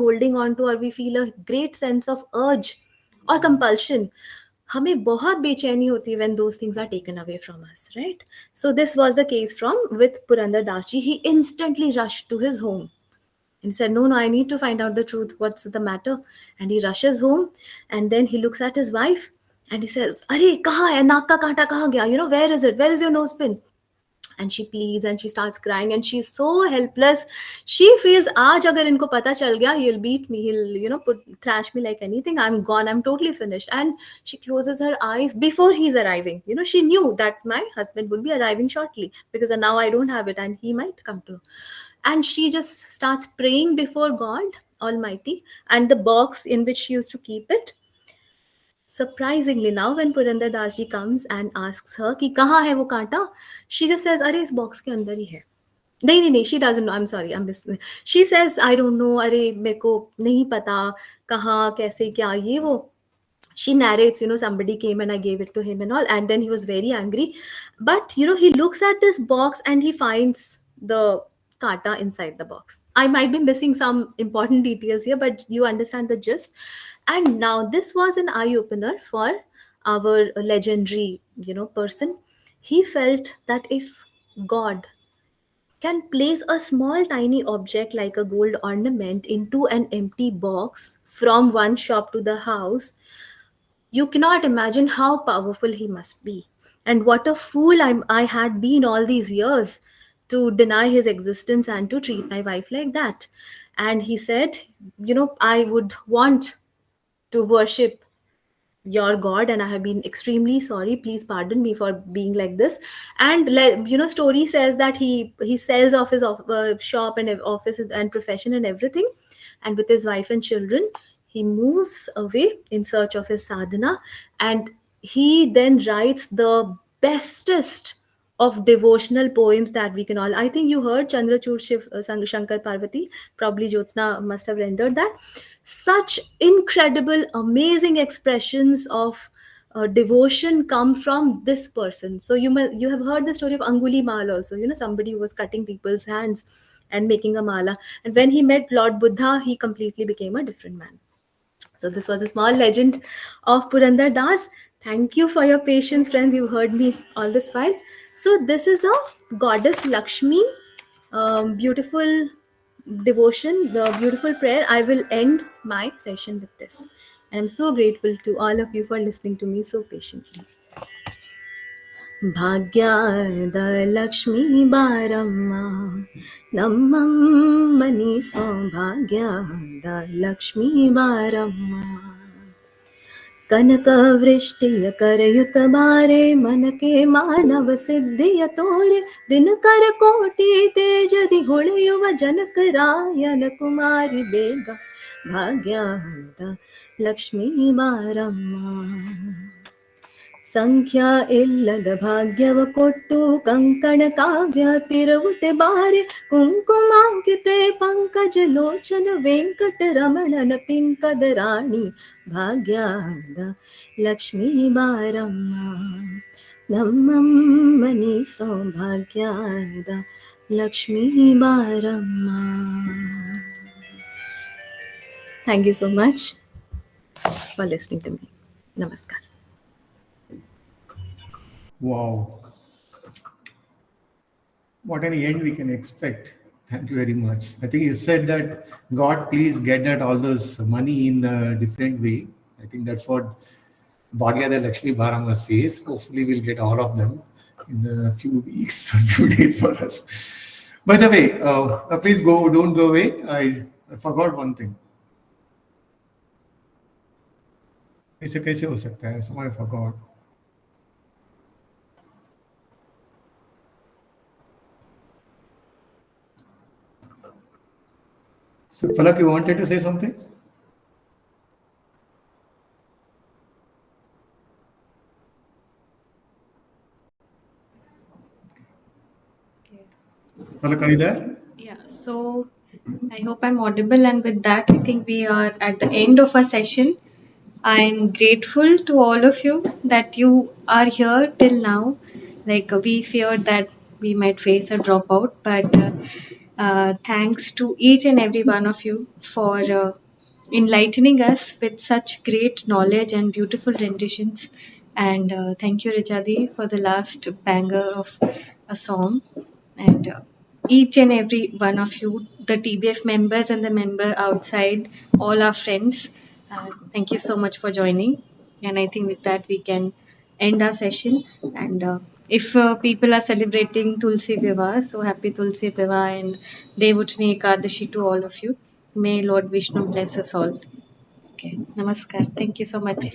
holding on to, or we feel a great sense of urge or compulsion, हमें बहुत बेचैनी होती है when those things are taken away from us, right? So this was the case from with Purandar Das ji. He instantly rushed to his home and he said, no, I need to find out the truth. What's the matter? And he rushes home, and then he looks at his wife and he says, अरे कहाँ है नाक का कांटा कहाँ गया? You know, where is it? Where is your nose pin? And she pleads and she starts crying and she's so helpless. She feels aaj agar inko pata chal gaya, he'll beat me, he'll, you know, thrash me like anything. I'm gone, I'm totally finished. And she closes her eyes before he's arriving. You know, she knew that my husband would be arriving shortly because now I don't have it and he might come to. And she just starts praying before God Almighty and the box in which she used to keep it. Surprisingly, now when Purandar Das ji comes and asks her कि कहाँ है वो कांटा, she just says अरे इस box के अंदर ही है. नहीं, she doesn't know. I'm sorry, I'm missing. She says I don't know. अरे मेरे को नहीं पता कहाँ कैसे क्या ये वो. She narrates, you know, somebody came and I gave it to him and all, and then he was very angry. But you know, he looks at this box and he finds the kata inside the box. I might be missing some important details here, but you understand the gist. And now this was an eye opener for our legendary, you know, person. He felt that if God can place a small tiny object like a gold ornament into an empty box from one shop to the house, you cannot imagine how powerful he must be. And what a fool I had been all these years to deny his existence and to treat my wife like that. And he said, you know, I would want to worship your God and I have been extremely sorry, please pardon me for being like this. And you know, story says that he sells off his shop and office and profession and everything, and with his wife and children he moves away in search of his sadhana. And he then writes the bestest of devotional poems that we can all. I think you heard Chandrachud Shiv Shankar Parvati. Probably Jyotsna must have rendered that. Such incredible, amazing expressions of devotion come from this person. So you have heard the story of Anguli Mal also. You know, somebody who was cutting people's hands and making a mala. And when he met Lord Buddha, he completely became a different man. So this was a small legend of Purandar Das. Thank you for your patience, friends. You heard me all this while. So this is a goddess Lakshmi, beautiful devotion, the beautiful prayer. I will end my session with this. And I'm so grateful to all of you for listening to me so patiently. ಭಾಗ್ಯದ ಲಕ್ಷ್ಮೀ ಬಾರಮ್ಮ ನಮ್ಮಮ್ಮನಿ ಸೌಭಾಗ್ಯದ ಲಕ್ಷ್ಮೀ ಬಾರಮ್ಮ ಕನಕ ವೃಷ್ಟಿಯ ಕರೆಯುತ್ತ ಬಾರೆ ಮನಕೆ ಮಾನವ ಸಿದ್ಧಿಯ ತೋರೆ ದಿನಕರ ಕೋಟಿ ತೇಜದಿ ಹೊಳೆಯುವ ಜನಕರಾಯನ ಕುಮಾರಿ ಬೇಗ ಭಾಗ್ಯದ ಲಕ್ಷ್ಮೀ ಬಾರಮ್ಮ ಸಂಖ್ಯಾ ಇಲ್ಲದ ಭಾಗ್ಯವ ಕೊಟ್ಟು ಕಂಕಣ ಕಾವ್ಯ ತಿರುವುಟೆ ಬಾರೆ ಕುಂಕುಮಾಂಕಿತೆ ಪಂಕಜ ಲೋಚನ ವೆಂಕಟರಮಣನ ಪಿಂಕದ ರಾಣಿ ಭಾಗ್ಯದ ಲಕ್ಷ್ಮೀ ಬಾರಮ್ಮ ನಮ್ಮಮ್ಮನಿ ಸೌಭಾಗ್ಯದ ಲಕ್ಷ್ಮೀ ಬಾರಮ್ಮ. Thank you so much for listening to me. Namaskar. Wow. What an end we can expect. Thank you very much. I think you said that God, please get that all those money in a different way. I think that's what Bhagyada Lakshmi Bharama says. Hopefully we'll get all of them in a few weeks or few days for us. By the way, please don't go away. I forgot one thing. कैसे हो सकता है? Somehow I forgot. So, Palak, you wanted to say something? Okay. Palak, are you there? Yeah, so I hope I'm audible, and with that, I think we are at the end of our session. I'm grateful to all of you that you are here till now. Like we feared that we might face a dropout, but Thanks to each and every one of you for enlightening us with such great knowledge and beautiful renditions. And thank you, Rijadi, for the last banger of a song. And each and every one of you, the TBF members and the member outside, all our friends, thank you so much for joining. And I think with that we can end our session. And if people are celebrating Tulsi Vivaah, so happy Tulsi Vivaah and Devutni Ekadashi to all of you. May Lord Vishnu bless us all. Okay, namaskar. Thank you so much.